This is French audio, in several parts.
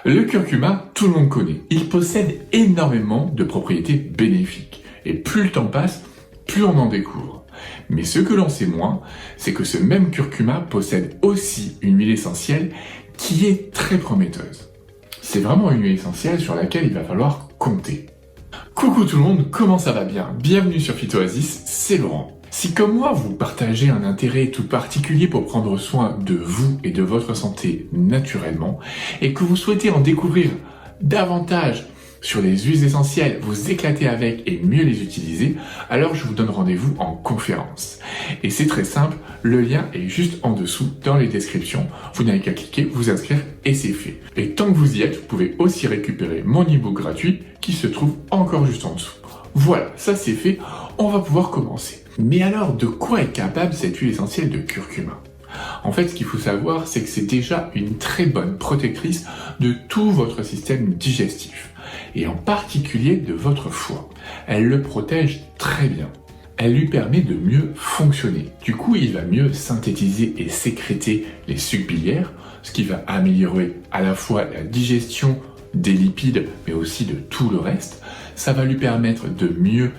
Le curcuma, tout le monde connaît. Il possède énormément de propriétés bénéfiques. Et plus le temps passe, plus on en découvre. Mais ce que l'on sait moins, c'est que ce même curcuma possède aussi une huile essentielle qui est très prometteuse. C'est vraiment une huile essentielle sur laquelle il va falloir compter. Coucou tout le monde, comment ça va bien? Bienvenue sur Phytoasis, c'est Laurent. Si comme moi vous partagez un intérêt tout particulier pour prendre soin de vous et de votre santé naturellement, et que vous souhaitez en découvrir davantage sur les huiles essentielles, vous éclater avec et mieux les utiliser, alors je vous donne rendez-vous en conférence. Et c'est très simple, le lien est juste en dessous dans les descriptions. Vous n'avez qu'à cliquer, vous inscrire et c'est fait. Et tant que vous y êtes, vous pouvez aussi récupérer mon e-book gratuit qui se trouve encore juste en dessous. Voilà, ça c'est fait, on va pouvoir commencer. Mais alors, de quoi est capable cette huile essentielle de curcuma? En fait, ce qu'il faut savoir, c'est que c'est déjà une très bonne protectrice de tout votre système digestif, et en particulier de votre foie. Elle le protège très bien. Elle lui permet de mieux fonctionner. Du coup, il va mieux synthétiser et sécréter les sucs biliaires, ce qui va améliorer à la fois la digestion des lipides, mais aussi de tout le reste. Ça va lui permettre de mieux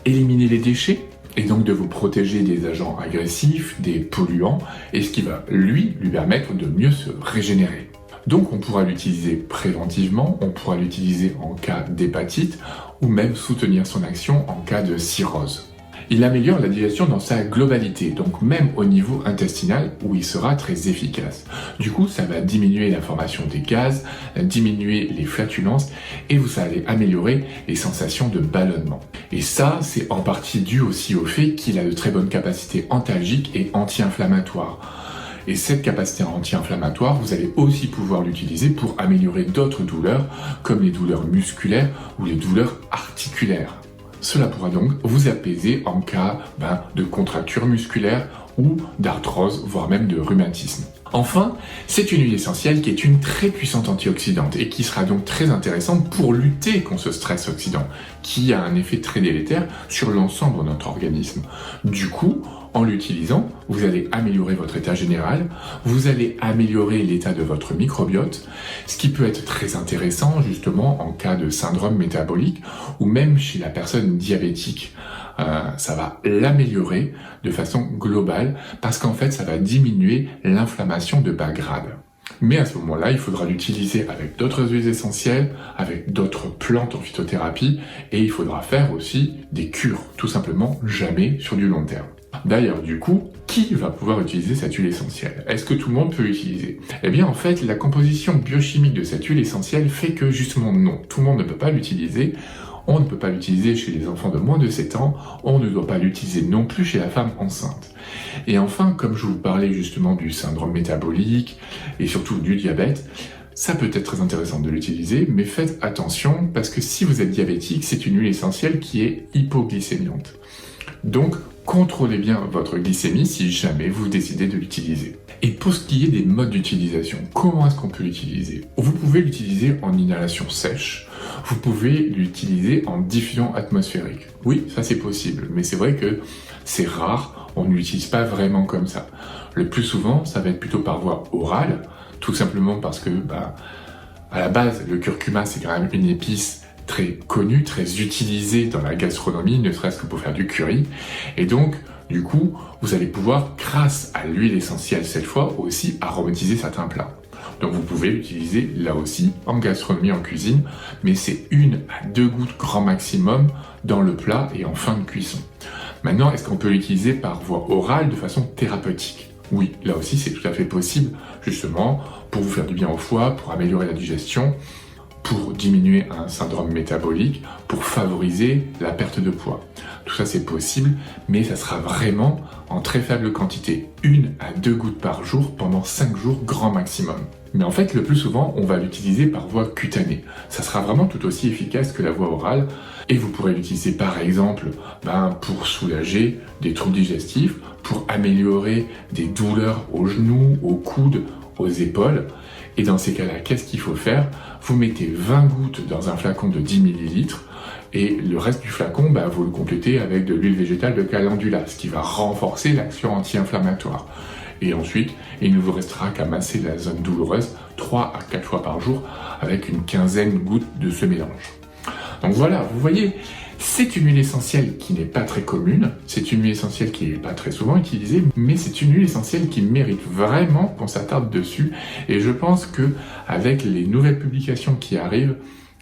éliminer les déchets, et donc de vous protéger des agents agressifs, des polluants, et ce qui va lui permettre de mieux se régénérer. Donc on pourra l'utiliser préventivement, on pourra l'utiliser en cas d'hépatite, ou même soutenir son action en cas de cirrhose. Il améliore la digestion dans sa globalité, donc même au niveau intestinal où il sera très efficace. Du coup, ça va diminuer la formation des gaz, diminuer les flatulences et vous allez améliorer les sensations de ballonnement. Et ça, c'est en partie dû aussi au fait qu'il a de très bonnes capacités antalgiques et anti-inflammatoires. Et cette capacité anti-inflammatoire, vous allez aussi pouvoir l'utiliser pour améliorer d'autres douleurs, comme les douleurs musculaires ou les douleurs articulaires. Cela pourra donc vous apaiser en cas de contracture musculaire ou d'arthrose, voire même de rhumatisme. Enfin, c'est une huile essentielle qui est une très puissante antioxydante et qui sera donc très intéressante pour lutter contre ce stress oxydant, qui a un effet très délétère sur l'ensemble de notre organisme. Du coup, en l'utilisant, vous allez améliorer votre état général, vous allez améliorer l'état de votre microbiote, ce qui peut être très intéressant justement en cas de syndrome métabolique ou même chez la personne diabétique. Ça va l'améliorer de façon globale parce qu'en fait ça va diminuer l'inflammation de bas grade. Mais à ce moment-là, il faudra l'utiliser avec d'autres huiles essentielles, avec d'autres plantes en phytothérapie et il faudra faire aussi des cures, tout simplement jamais sur du long terme. D'ailleurs, du coup, qui va pouvoir utiliser cette huile essentielle? Est-ce que tout le monde peut l'utiliser? Eh bien, en fait, la composition biochimique de cette huile essentielle fait que justement non, tout le monde ne peut pas l'utiliser. On ne peut pas l'utiliser chez les enfants de moins de 7 ans, on ne doit pas l'utiliser non plus chez la femme enceinte. Et enfin, comme je vous parlais justement du syndrome métabolique et surtout du diabète, ça peut être très intéressant de l'utiliser, mais faites attention parce que si vous êtes diabétique, c'est une huile essentielle qui est hypoglycémiante. Donc, contrôlez bien votre glycémie si jamais vous décidez de l'utiliser. Et pour ce qui est des modes d'utilisation, comment est-ce qu'on peut l'utiliser? Vous pouvez l'utiliser en inhalation sèche, vous pouvez l'utiliser en diffusion atmosphérique. Oui, ça c'est possible, mais c'est vrai que c'est rare, on ne l'utilise pas vraiment comme ça. Le plus souvent, ça va être plutôt par voie orale, tout simplement parce que, à la base, le curcuma c'est quand même une épice très connue, très utilisée dans la gastronomie, ne serait-ce que pour faire du curry. Et donc, du coup, vous allez pouvoir, grâce à l'huile essentielle cette fois, aussi aromatiser certains plats. Donc vous pouvez l'utiliser là aussi en gastronomie, en cuisine, mais c'est 1 à 2 gouttes grand maximum dans le plat et en fin de cuisson. Maintenant, est-ce qu'on peut l'utiliser par voie orale de façon thérapeutique? Oui, là aussi c'est tout à fait possible, justement, pour vous faire du bien au foie, pour améliorer la digestion, pour diminuer un syndrome métabolique, pour favoriser la perte de poids. Tout ça c'est possible, mais ça sera vraiment en très faible quantité, 1 à 2 gouttes par jour pendant 5 jours grand maximum. Mais en fait, le plus souvent, on va l'utiliser par voie cutanée. Ça sera vraiment tout aussi efficace que la voie orale, et vous pourrez l'utiliser par exemple pour soulager des troubles digestifs, pour améliorer des douleurs aux genoux, aux coudes, aux épaules. Et dans ces cas-là, qu'est-ce qu'il faut faire? Vous mettez 20 gouttes dans un flacon de 10 ml et le reste du flacon, vous le complétez avec de l'huile végétale de calendula, ce qui va renforcer l'action anti-inflammatoire. Et ensuite, il ne vous restera qu'à masser la zone douloureuse 3 à 4 fois par jour avec une quinzaine de gouttes de ce mélange. Donc voilà, vous voyez, c'est une huile essentielle qui n'est pas très commune, c'est une huile essentielle qui n'est pas très souvent utilisée, mais c'est une huile essentielle qui mérite vraiment qu'on s'attarde dessus, et je pense que avec les nouvelles publications qui arrivent,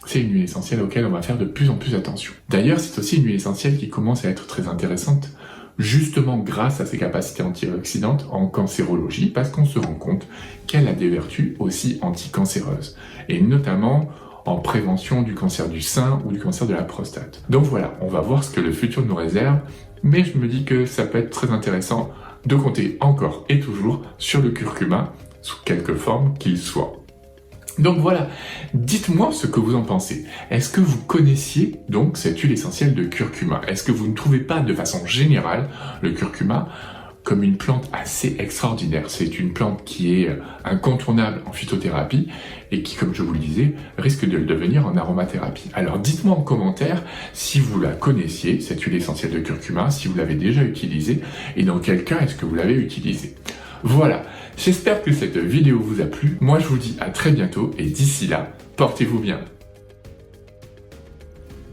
c'est une huile essentielle auquel on va faire de plus en plus attention. D'ailleurs, c'est aussi une huile essentielle qui commence à être très intéressante, justement grâce à ses capacités antioxydantes en cancérologie, parce qu'on se rend compte qu'elle a des vertus aussi anticancéreuses, et notamment en prévention du cancer du sein ou du cancer de la prostate. Donc voilà, on va voir ce que le futur nous réserve, mais je me dis que ça peut être très intéressant de compter encore et toujours sur le curcuma, sous quelque forme qu'il soit. Donc voilà, dites-moi ce que vous en pensez. Est-ce que vous connaissiez donc cette huile essentielle de curcuma? Est-ce que vous ne trouvez pas de façon générale le curcuma comme une plante assez extraordinaire? C'est une plante qui est incontournable en phytothérapie et qui, comme je vous le disais, risque de le devenir en aromathérapie. Alors dites-moi en commentaire si vous la connaissiez, cette huile essentielle de curcuma, si vous l'avez déjà utilisée et dans quel cas est-ce que vous l'avez utilisée. Voilà, j'espère que cette vidéo vous a plu. Moi je vous dis à très bientôt et d'ici là, portez-vous bien.